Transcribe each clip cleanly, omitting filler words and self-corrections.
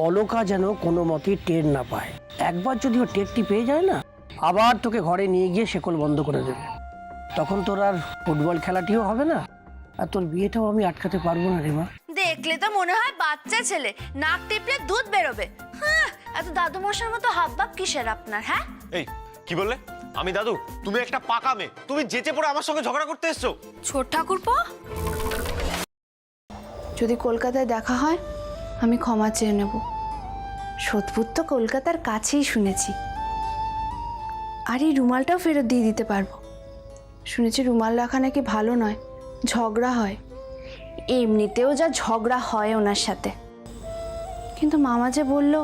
অলোকা যেন কোনো মতেই টের না পায়। একবার যদি ও টেরটি পেয়ে যায় না, আবার তোকে ঘরে নিয়ে গিয়ে শেকল বন্ধ করে দেবে। তখন তোর আর ফুটবল খেলাটিও হবে না, আর তোর বিয়েটাও আমি আটকাতে পারবো না রে মা। দেখলে তো মনে হয় বাচ্চা ছেলে, নাক টিপলে দুধ বেরোবে। হ্যাঁ, এত দাদু মশার মতো হাবভাব কিসের আপনার? হ্যাঁ, এই কি বললে? আমি দাদু? তুমি একটা পাকা মেয়ে, তুমি যেচে পড়ে আমার সঙ্গে ঝগড়া করতে এসছো। ছোট ঠাকুরপো, যদি কলকাতায় দেখা হয় আমি ক্ষমা চেয়ে নেব। সোদপুর তো কলকাতার কাছেই শুনেছি। আর এই রুমালটাও ফেরত দিয়ে দিতে পারবো। শুনেছি রুমাল রাখা নাকি ভালো নয়, ঝগড়া হয়। এমনিতেও যা ঝগড়া হয় ওনার সাথে। কিন্তু মামা যে বলল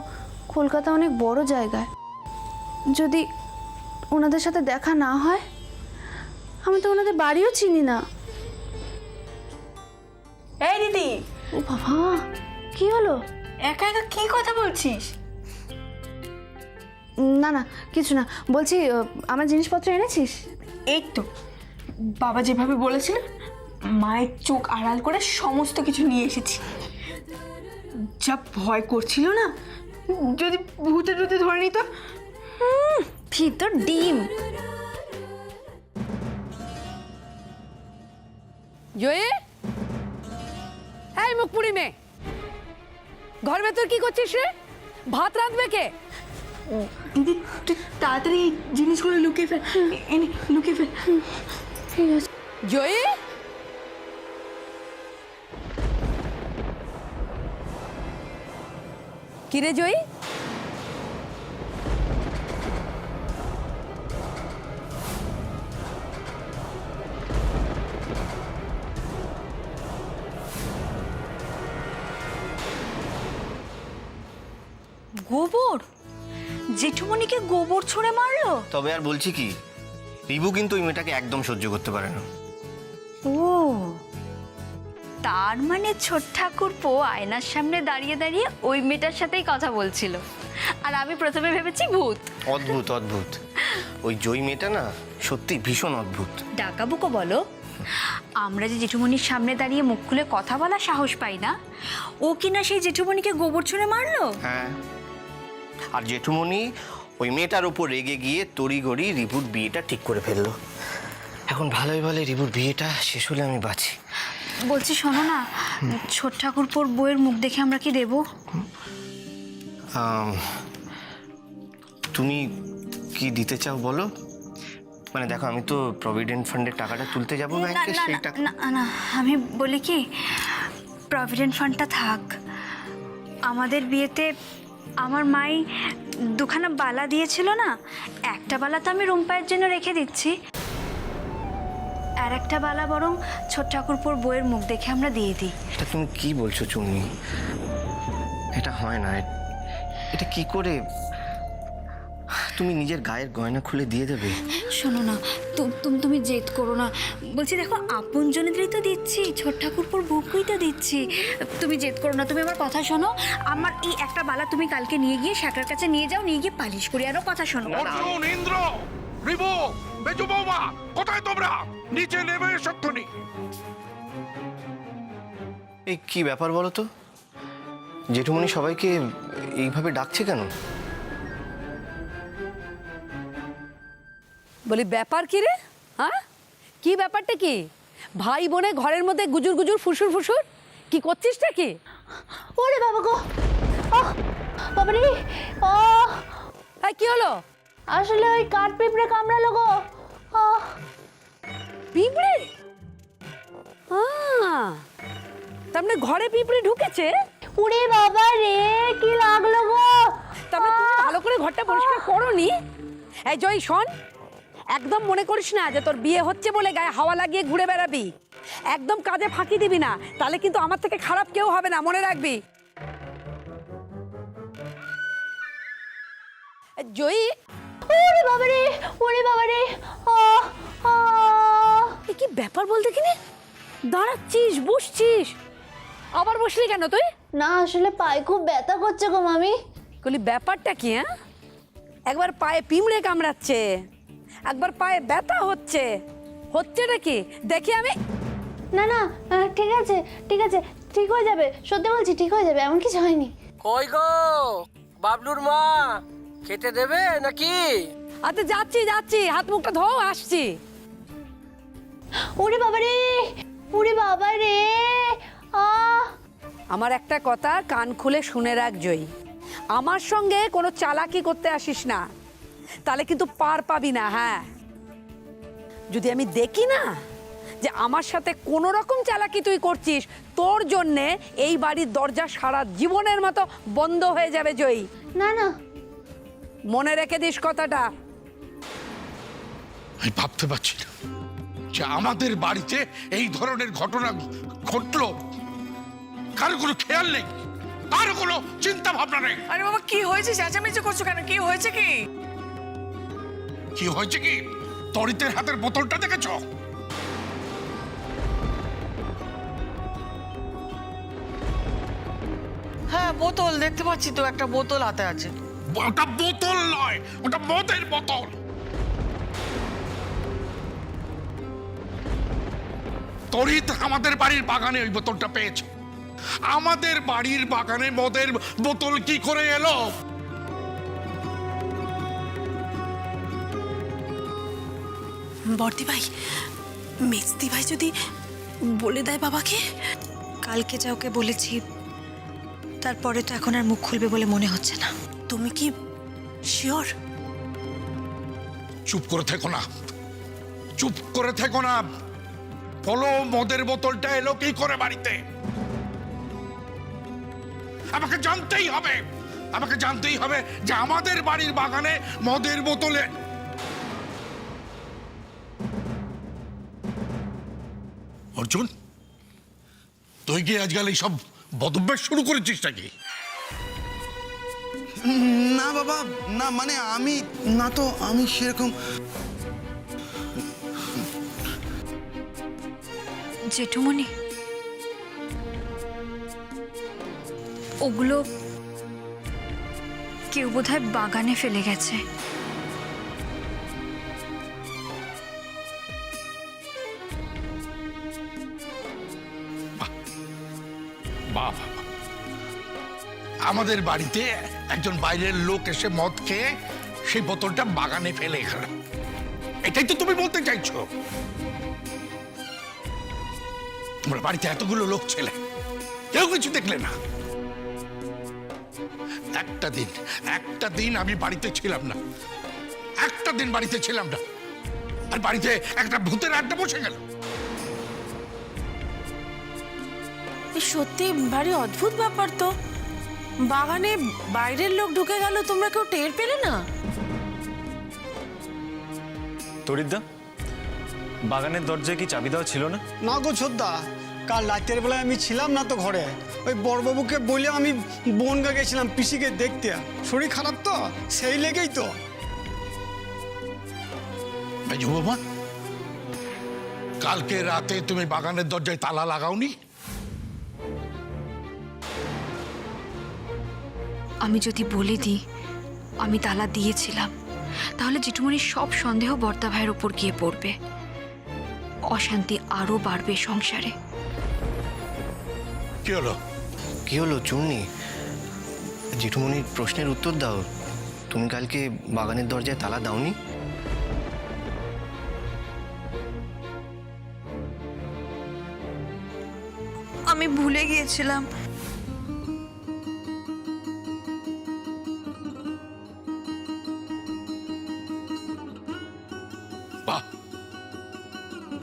কলকাতা অনেক বড় জায়গায়, যদি ওনাদের সাথে দেখা না হয়, আমি তো ওনাদের বাড়িও চিনি না। এই দিদি, ও বাবা, কি হলো? একা একা কি কথা বলছিস? না না, কিছু না। বলছি, আমার জিনিসপত্র এনেছিস? এই তো বাবা যেভাবে বলেছিল, মায়ের চোখ আড়াল করে সমস্ত কিছু নিয়ে এসেছি। যা ভয় করছিল না, যদি ভূতে টুতে ধরে নিত। ভিতর ডিম। জয়ে, এই মুখপুরি মেয়ে, ঘর ভেতর কি করছিস রে? ভাত রাঁধবে কে? দিদি তুই তাড়াতাড়ি এই জিনিসগুলো লুকিয়ে ফেল, এনে লুকিয়ে ফেল। ঠিক আছে। জয়ে, কিরে জয়ী, গোবর? জেঠুমনিকে গোবর ছুঁড়ে মারলো? তবে আর বলছি কি, রিবু কিন্তু ওই মেয়েটাকে একদম সহ্য করতে পারে না। ও, তার মানে ছোট ঠাকুরপো আয়নার সামনে দাঁড়িয়ে দাঁড়িয়ে ওই মেয়েটার সাথেই কথা বলছিল, আর আমি প্রথমে ভেবেছি ভূত। অদ্ভুত অদ্ভুত, ওই জয়ী মেয়েটা না সত্যি ভীষণ অদ্ভুত। ডাকাবুকো বলো, আমরা যে জেঠুমনির সামনে দাঁড়িয়ে মুখ খুলে কথা বলার সাহস পাই না, ও কিনা সেই জেঠুমনিকে গোবর ছুঁড়ে মারলো। হ্যাঁ, আর জেঠুমনি ওই মেয়েটার উপর রেগে গিয়ে তড়িঘড়ি রিবুর বিয়েটা ঠিক করে ফেললো। এখন ভালোই ভালো রিবুর বিয়েটা শেষ হলে আমি বাঁচি। বলছি শোনো না, ছোট ঠাকুরপোর বইয়ের মুখ দেখে আমরা কি দেবো? তুমি কি দিতে চাও বলো? মানে দেখো, আমি তো প্রভিডেন্ট ফান্ডের টাকাটা তুলতে যাবো ব্যাংকে, সেই টাকা। না না, আমি বলি কি, প্রভিডেন্ট ফান্ডটা থাক। আমাদের বিয়েতে আমার মাই দুখানা বালা দিয়েছিল না, একটা বালা তো আমি রুম্পায়ের জন্য রেখে দিচ্ছি, আর একটা বালা বরং ছোট ঠাকুরপোর বইয়ের মুখ দেখে আমরা দিয়ে দিই। এটা তুমি কি বলছো চুমনি? এটা হয় না। এটা কি করে তুমি নিজের গায়ের গয়না খুলে দিয়ে দেবে? শোনো না, তুমি জেদ করো না। বলছি দেখো, আপন জনেদেরই তো দিচ্ছি, ছোট ঠাকুরপোর বউকেই তো দিচ্ছি। তুমি জেদ করো না, তুমি আমার কথা শোনো। আমার এই একটা বালা তুমি কালকে নিয়ে গিয়ে শাখার কাছে নিয়ে যাও, নিয়ে গিয়ে পালিশ করি। আরো কথা শোনো। অর্জুন, ইন্দ্র, রিবু, মেজো বৌমা, কোথায় তোমরা? নিচে নেমে এসক্ষুনি। এই কি ব্যাপার বলো তো? জেঠুমনি সবাইকে এইভাবে ডাকছে কেন? বলি ব্যাপার কি রে? হ্যাঁ, কি ব্যাপারটা কি? ভাই বোনে ঘরের মধ্যে গুজুর গুজুর ফুসুর ফুসুর কি করছিসটা কি? ওরে বাবা গো, বাবা রে, এই কি হলো? আসলে ওই কাঠ পিঁপড়ে কামড়ালো গো। পিঁপড়ে? তার মানে ঘরে পিঁপড়ে ঢুকেছে? ওরে বাবা রে, কি লাগলো গো? তার মানে তুমি ভালো করে ঘরটা পরিষ্কার করোনি? এই জয় শোন, একদম মনে করিস না যে তোর বিয়ে হচ্ছে বলে গায়ে হাওয়া লাগিয়ে ঘুরে বেড়াবি। একদম কাজে ফাঁকি দিবি না, তাহলে কিন্তু আমার থেকে খারাপ কেউ হবে না, মনে রাখবি। জয়ী, ওরে বাবা রে, ওরে বাবা রে, কি ব্যাপার বলতে কিনে? দাঁড়াচ্ছিস, বসছিস, আবার বসলি কেন তুই? না, আসলে পায়ে খুব ব্যথা করছে গো মামি। বলি ব্যাপারটা কি? হ্যাঁ, একবার পায়ে পিঁমড়ে কামড়াচ্ছে, একবার পায়ে ব্যথা হচ্ছে, হচ্ছেটা কি দেখি আমি। না না, ঠিক আছে ঠিক আছে, ঠিক হয়ে যাবে, সত্যি বলছি ঠিক হয়ে যাবে, এমন কিছু হয়নি। কই গো বাবলুর মা, খেতে দেবে নাকি? আচ্ছা যাচ্ছি যাচ্ছি, হাত মুখটা ধো, আসছি। ওরে বাবা রে, ওরে বাবা রে, আমার একটা কথা কান খুলে শুনে রাখ জয়ী, আমার সঙ্গে কোনো চালাকি করতে আসিস না, তাহলে কিন্তু পার পাবি না। হ্যাঁ, যদি আমি দেখি না যে আমার সাথে কোনো রকম চালাকি তুই করছিস, তোর জন্যে এই বাড়ির দরজা সারা জীবনের মতো বন্ধ হয়ে যাবে জয়ী। না না, মনে রেখে দিস কথাটা। আমি ভাবতে পারছি না যে আমাদের বাড়িতে এই ধরনের ঘটনা ঘটলো, কারো কোনো খেয়াল নেই, কারো কোনো চিন্তা ভাবনা নেই। আরে বাবা, কি হয়েছে? চেঁচামেচি করছো কেন? কি হয়েছে? কি হয়েছে কি? তরিতের হাতের বোতলটা দেখেছো? হ্যাঁ, বোতল দেখতে পাচ্ছি তো, একটা বোতল হাতে আছে। ওটা বোতল নয়, ওটা মদের বোতল। তরিত আমাদের বাড়ির বাগানে ওই বোতলটা পেয়েছে। আমাদের বাড়ির বাগানে মদের বোতল কি করে এলো? বর্দি ভাই, মেজদি ভাই যদি বলে দেয় বাবাকে? কালকে যা ওকে বলেছি, তারপরে তো এখন আর মুখ খুলবে বলে মনে হচ্ছে না। তুমি কি শিওর? চুপ করে থেকো না, চুপ করে থেকো না। বলো, মদের বোতলটা এলো কি করে বাড়িতে? আমাকে জানতেই হবে, আমাকে জানতেই হবে যে আমাদের বাড়ির বাগানে মদের বোতলে। অর্জুন, তুই কি আজকাল এইসব বদভ্যাস শুরু করেছিস নাকি? না বাবা, না মানে আমি না তো, আমি সেরকম। জেঠুমনি, ওগুলো কেউ বোধহয় বাগানে ফেলে গেছে। বাবা, আমাদের বাড়িতে একজন বাইরের লোক এসে মদ খেয়ে সেই বোতলটা বাগানে ফেলে গেল, এটাই তো তুমি বলতে চাইছো? তোমার বাড়িতে এতগুলো লোক ছেলে, কেউ কিছু দেখলে না? একটা দিন আমি বাড়িতে ছিলাম না, একটা দিন বাড়িতে ছিলাম না, আর বাড়িতে একটা ভূতের আড্ডা বসে গেল। সত্যি ভারী অদ্ভুত ব্যাপার তো। বাগানে বাইরের লোক ঢুকে গেল, তোমরা কেউ টের পেলে না? তরিতদা, বাগানের দরজায় কি চাবি দেওয়া ছিল না? না গো ছোদ্দা, কাল রাতের বেলায় আমি ছিলাম না তো ঘরে। ওই বড়বাবুকে বলে আমি বনগা গেছিলাম পিসিকে দেখতে, শরীর খারাপ তো, সেই লেগেই তো। মেজো বাবা, কালকে রাতে তুমি বাগানের দরজায় তালা লাগাওনি? আমি যদি বলে দিই আমি তালা দিয়েছিলাম, তাহলে জেঠুমনির সব সন্দেহ বর্দা ভাইয়ের উপর গিয়ে পড়বে, অশান্তি আরো বাড়বে সংসারে। কি হলো? কি হলো চুন্নি? জেঠুমনির প্রশ্নের উত্তর দাও। তুমি কালকে বাগানের দরজায় তালা দাওনি? আমি ভুলে গিয়েছিলাম।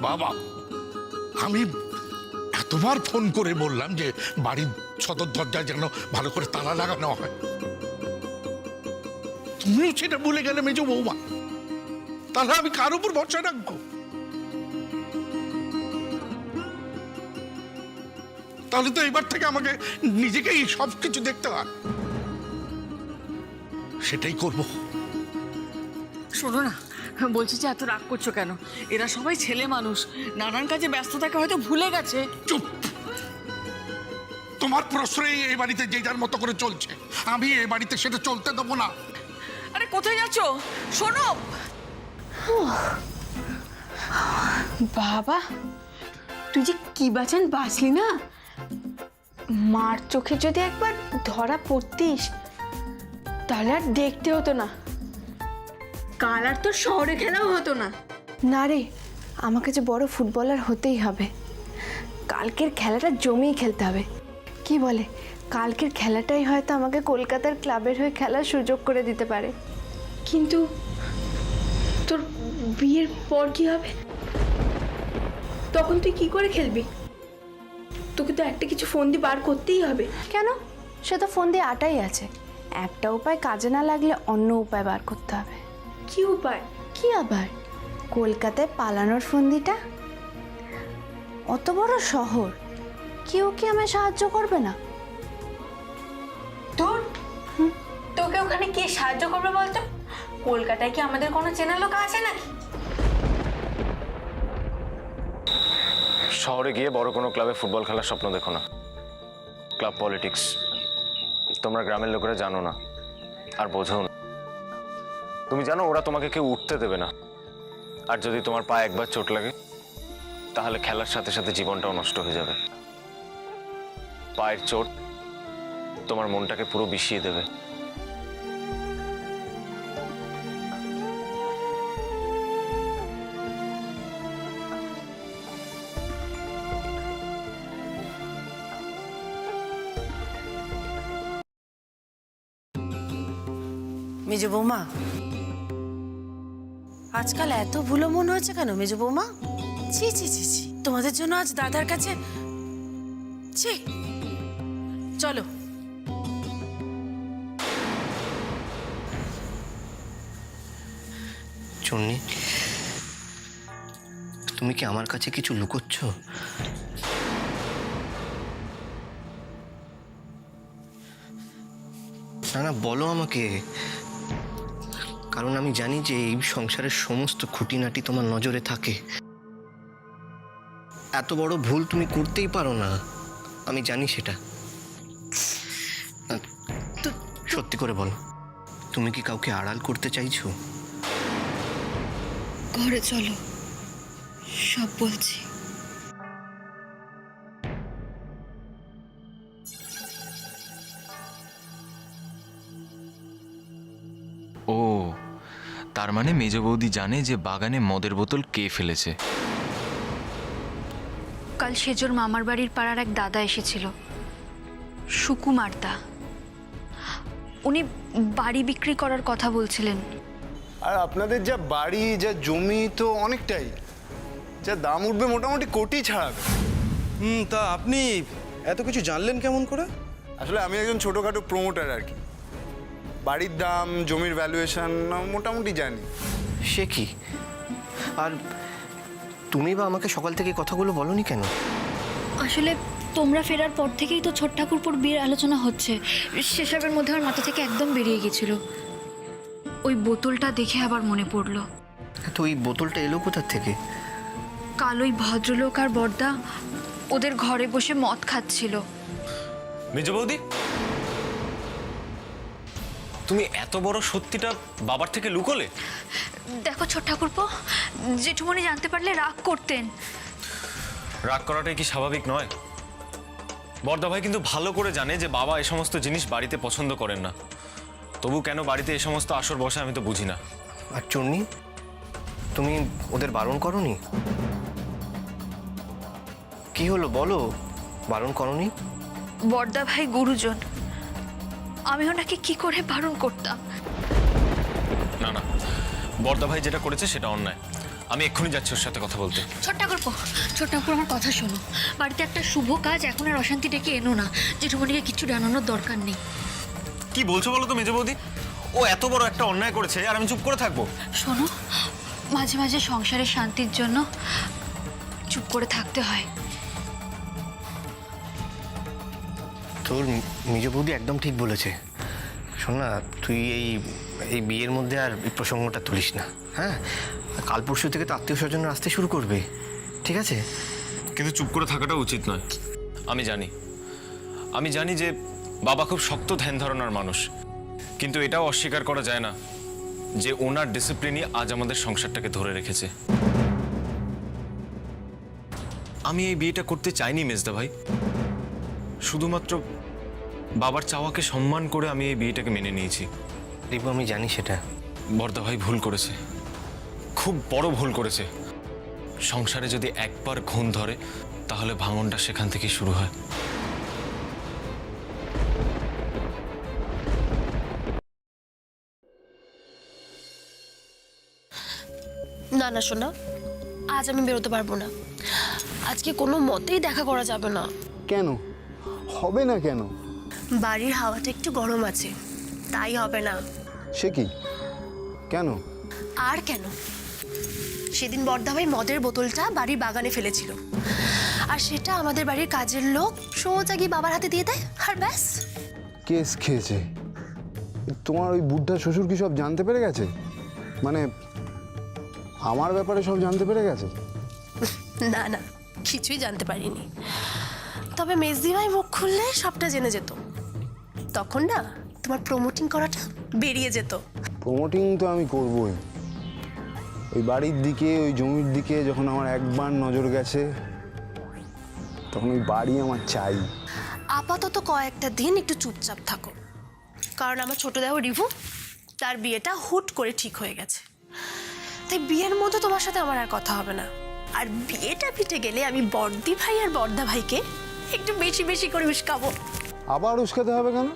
বাবা, আমি এতবার ফোন করে বললাম যে বাড়ির সদর দরজায় যেন ভালো করে তালা লাগানো হয়, তুমিও সেটা ভুলে গেলে মেজো বৌমা। তাহলে আমি কার উপর ভরসা রাখবো? তাহলে তো এবার থেকে আমাকে নিজেকেই সব কিছু দেখতে হয়, সেটাই করবো। শোনো না, বলছি যে এত রাগ করছো কেন? এরা সবাই ছেলে মানুষ, নানান কাজে ব্যস্ত থাকে, হয়তো ভুলে গেছে। চুপ! তোমার প্রশ্রয় এই বাড়িতে যে যার মতো করে চলছে, আমি এই বাড়িতে সেটা চলতে দেবো না। আরে কোথায় যাচ্ছো? শোনো বাবা, তুই যে কি বাঁচান বাঁচলি না। মার চোখে যদি একবার ধরা পড়তিস তাহলে আর দেখতে হতো না, কাল আর তোর শহরে খেলাও হতো না। না রে, আমাকে যে বড় ফুটবলার হতেই হবে। কালকের খেলাটা জমিয়ে খেলতে হবে। কি বলে, কালকের খেলাটাই হয়তো আমাকে কলকাতার ক্লাবের হয়ে খেলার সুযোগ করে দিতে পারে। কিন্তু তোর বিয়ের পর কি হবে? তখন তুই কি করে খেলবি? তোকে তো একটা কিছু ফোন দিয়ে বার করতেই হবে। কেন? সে তো ফোন দিয়ে আটাই আছে। একটা উপায় কাজে না লাগলে অন্য উপায় বার করতে হবে। কি উপায়? কি আবার? কলকাতায় পালানোর ফন্দিটা। অত বড় শহর, কেউ কি আমায় সাহায্য করবে না? তোর তোকে ওখানে কে সাহায্য করবে বলতো? কলকাতায় কি আমাদের কোনো চেনা লোক আছে নাকি? শহরে গিয়ে বড় কোনো ক্লাবে ফুটবল খেলার স্বপ্ন দেখো না। ক্লাব পলিটিক্স তোমরা গ্রামের লোকেরা জানো না আর বোঝো না। তুমি জানো ওরা তোমাকে কেউ উঠতে দেবে না, আর যদি তোমার পায়ে একবার চোট লাগে তাহলে খেলার সাথে সাথে জীবনটাও নষ্ট হয়ে যাবে। পায়ের চোট তোমার মনটাকে পুরো বিষিয়ে দেবে। মেজো বৌমা, আজকাল এত ভুলো মন হয়েছে কেন মেজো বৌমা? ছি ছি ছি ছি, তোমাদের জন্য আজ দাদার কাছে ছি। চলো চন্নি, তুমি কি আমার কাছে কিছু লুকোচ্ছ? না না, বলো আমাকে, কারণ আমি জানি যে এই সংসারের সমস্ত খুঁটিনাটি তোমার নজরে থাকে। এত বড় ভুল তুমি করতেই পারো না, আমি জানি সেটা। সত্যি করে বলো, তুমি কি কাউকে আড়াল করতে চাইছো? ঘরে চলো, সব বলছি। ও, তার মানে মেজ বৌদি জানে যে বাগানে মদের বোতল কে ফেলেছে। কাল সেজোর মামার বাড়ির পাড়ার এক দাদা এসেছিল, সুকুমার দা। উনি বাড়ি বিক্রি করার কথা বলছিলেন। আর আপনাদের যা বাড়ি, যা জমি, তো অনেকটাই, যা দাম উঠবে মোটামুটি কোটি ছাড়াবে। তা আপনি এত কিছু জানলেন কেমন করে? আসলে আমি একজন ছোটোখাটো প্রমোটার আর কি। বাড়ির দাম, জমির ভ্যালুয়েশন মোটামুটি জানি। সে কি? আর তুমি বা আমাকে সকাল থেকে কথাগুলো বলনি কেন? আসলে তোমরা ফেরার পর থেকেই তো ছোট ঠাকুরপুর বিয়ের আলোচনা হচ্ছে। সেসবের মধ্যে আমার মাথা থেকে একদম বেরিয়ে গেছিল। ওই বোতলটা দেখে আবার মনে পড়লো। তো ওই বোতলটা এলো কোথা থেকে? কাল ওই ভদ্রলোক আর বড়দা ওদের ঘরে বসে মদ খাচ্ছিল। মেজ বৌদি, তুমি এত বড় সত্যিটা বাবার থেকে লুকোলে? দেখো ছোট ঠাকুরপো, জেঠুমনি জানতে পারলে রাগ করতেন। রাগ করাটাই কি স্বাভাবিক নয়? বড়দা ভাই কিন্তু ভালো করে জানে যে বাবা এই সমস্ত জিনিস বাড়িতে পছন্দ করেন না। তবু কেন বাড়িতে এই সমস্ত আসর বসে আমি তো বুঝি না। আর চন্নি, তুমি ওদের বারণ করনি? কি হলো বলো, বারণ করনি? বড়দা ভাই গুরুজন, আমি ওনাকে কি করে বারণ করতাম? না না, বড়দা ভাই যেটা করেছে সেটা অন্যায়। আমি এক্ষুনি যাচ্ছি ওর সাথে কথা বলতে। ছোট ঠাকুর আমার কথা শোনো। বাড়িতে একটা শুভ কাজ, এখন আর অশান্তি ডেকে এনো না। জেঠুমনিকে কিছু জানানোর দরকার নেই। কি বলছো বলো তো মেজ বৌদি? ও এত বড় একটা অন্যায় করেছে আর আমি চুপ করে থাকবো? শোনো, মাঝে মাঝে সংসারের শান্তির জন্য চুপ করে থাকতে হয়। তোর মেজ বৌদি একদম ঠিক বলেছে। শোন না, তুই এই বিয়ের মধ্যে আর এই প্রসঙ্গটা তুলিস না, হ্যাঁ? কাল পরশু থেকে তো আত্মীয় স্বজনরা আসতে শুরু করবে, ঠিক আছে? কিন্তু চুপ করে থাকাটা উচিত নয়। আমি জানি যে বাবা খুব শক্ত ধ্যান ধারণার মানুষ, কিন্তু এটাও অস্বীকার করা যায় না যে ওনার ডিসিপ্লিনই আজ আমাদের সংসারটাকে ধরে রেখেছে। আমি এই বিয়েটা করতে চাইনি মেজদা ভাই, শুধুমাত্র বাবার চাওয়াকে সম্মান করে আমি এই বিয়েটাকে মেনে নিয়েছি। রিপু, আমি জানি সেটা। বর্দা ভাই ভুল করেছে, খুব বড় ভুল করেছে। সংসারে যদি একবার ঘুণ ধরে তাহলে ভাঙনটা সেখান থেকেই শুরু হয়। না না শোনা, আজ আমি বেরোতে পারবো না। আজকে কোনো মতেই দেখা করা যাবে না। কেন হবে না কেন? বাড়ির হাওয়াটা একটু গরম আছে, তাই হবে না। সে কি? কেন? আর কেন, সেদিন বর্দাভাই মদের বোতলটা বাড়ির বাগানে ফেলেছিল, আর সেটা আমাদের বাড়ির কাজের লোক সোজা গিয়ে বাবার হাতে দিয়ে দেয়, আর ব্যাস। কেস খেয়েছে। তোমার ওই বুদ্ধা শ্বশুর কি সব জানতে পেরে গেছে? মানে আমার ব্যাপারে সব জানতে পেরে গেছে? না না, কিছুই জানতে পারিনি। তবে মেজদি ভাই মুখ খুললে সবটা জেনে যেত। তখন না তোমার প্রমোটিং করাটা বেরিয়ে যেত। প্রমোটিং তো আমি করবই। ওই বাড়ির দিকে, ওই জমির দিকে যখন আমার একবার নজর গেছে, তখন ওই বাড়ি আমার চাই। আপাতত কয়েকটা দিন একটু চুপচাপ থাকো, কারণ আমার ছোট দেওয়া রিভু, তার বিয়েটা হুট করে ঠিক হয়ে গেছে। তাই বিয়ের মধ্যে তোমার সাথে আমার আর কথা হবে না। আর বিয়েটা ফিটে গেলে আমি বর্দি ভাই আর বর্দা ভাইকে একটু বেশি বেশি করে উস্কাবো। আবার উস্কাতে হবে কেন?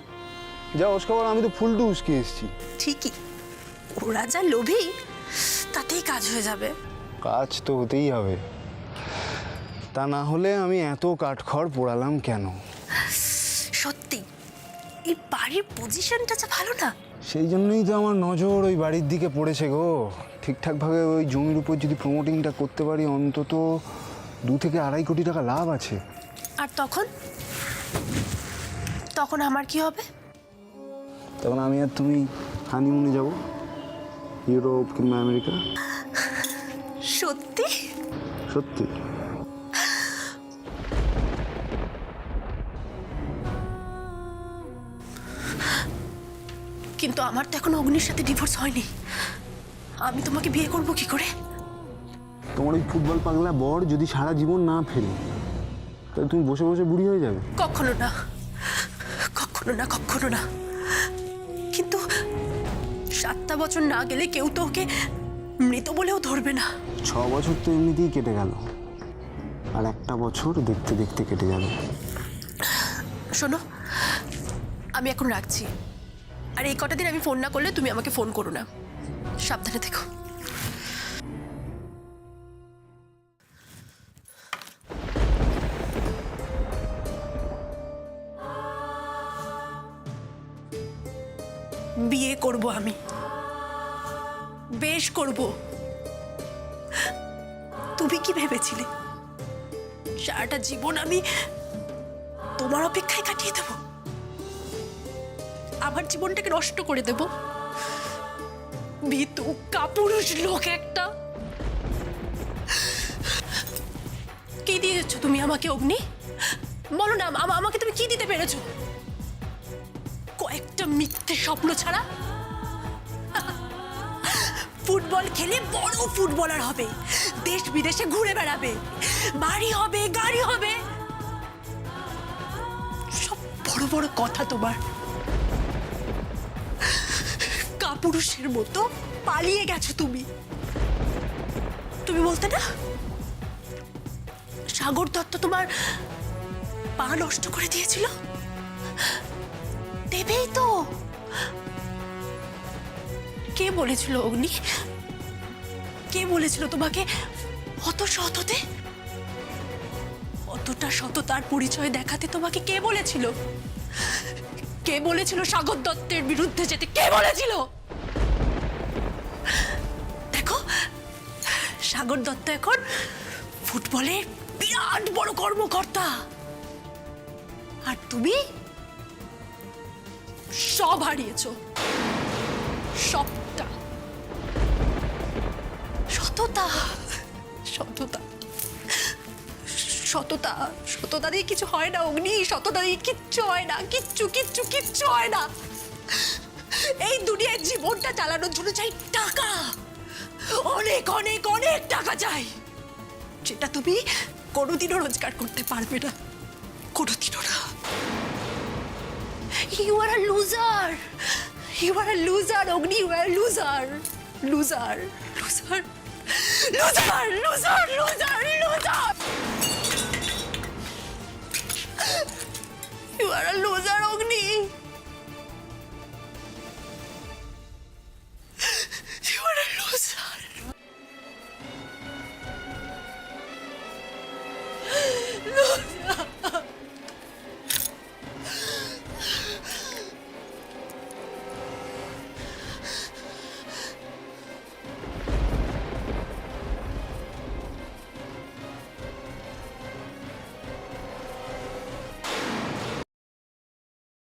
যা উস্কাবার আমি তো ফুলটু উস্কে এসেছি। ঠিকই, ওরা যা লোভী তাতেই কাজ হয়ে যাবে। কাজ তো হতেই হবে, তা না হলে আমি এত কাঠখড় পোড়ালাম কেন? সত্যি এই বাড়ির পজিশনটা যা ভালো না। সেই জন্যই তো আমার নজর ওই বাড়ির দিকে পড়েছে গো। ঠিকঠাকভাবে ওই জমির উপর যদি প্রমোটিংটা করতে পারি, অন্তত 2 থেকে 2.5 কোটি টাকা লাভ আছে। আর তখন তখন আমার কি হবে? তখন আমি আর তুমি হানিমুনে যাব, ইউরোপ কিংবা আমেরিকা। সত্যি সত্যি। কিন্তু আমার তো এখন অগ্নির সাথে ডিভোর্স হয়নি। আমি তোমাকে বিয়ে করব কি করে? তোমার ওই ফুটবল পাগলা বর যদি সারা জীবন না ফেরে, তাহলে তুমি বসে বসে বুড়ি হয়ে যাবে। কখনো না, কখনো না, কখনো না। কিন্তু 7টা বছর না গেলে কেউ তো ওকে মৃত বলেও ধরবে না। 6 বছর তো এমনিতেই কেটে গেল, আর 1টা বছর দেখতে দেখতে কেটে যাবে। শোনো, আমি এখন রাখছি। আর এই কটা দিন আমি ফোন না করলে তুমি আমাকে ফোন করো না। সাবধানে থেকো। বিয়ে করব আমি, বেশ করব। তুমি কি ভেবেছিলে সারাটা জীবন আমি তোমার অপেক্ষায় কাটিয়ে দেব? আমার জীবনটাকে নষ্ট করে দেব? ভীতু কাপুরুষ লোক একটা। কি দিয়েছো তুমি আমাকে অগ্নি? বলো না, আমাকে তুমি কি দিতে পেরেছো? কয়েকটা মিথ্যে স্বপ্ন ছাড়া? ফুটবল খেলে বড় ফুটবলার হবে, দেশ বিদেশে ঘুরে বেড়াবে, বাড়ি হবে, গাড়ি হবে, সব বড় বড় কথা তোমার। কাপুরুষের মতো পালিয়ে গেছো তুমি। তুমি বলতে না সাগর দত্ত তোমার পা নষ্ট করে দিয়েছিল? দেবেই তো। কে বলেছিল অগ্নি? কে বলেছিল তোমাকে অত সৎ হতে, অতটা সততার পরিচয় দেখাতে? তোমাকে কে বলেছিল? কে বলেছিল সাগর দত্তের বিরুদ্ধে যেতে? কে বলেছিল? দেখো, সাগর দত্ত এখন ফুটবলের বিরাট বড় কর্মকর্তা, আর তুমি সব হারিয়েছো, সবটা। সততা, সততা, সততা, সততা দিয়ে কিছু হয় না অগ্নি। সততা দিয়ে কিচ্ছু হয় না, কিচ্ছু কিচ্ছু কিচ্ছু হয় না। এই দুনিয়ায় জীবনটা চালানোর জন্য চাই টাকা, অনেক অনেক অনেক টাকা চাই, যেটা তুমি কোনোদিনও রোজগার করতে পারবে না। কোনোদিনও না। You are a loser, you are a loser Agni, you are loser, loser, loser, loser, loser.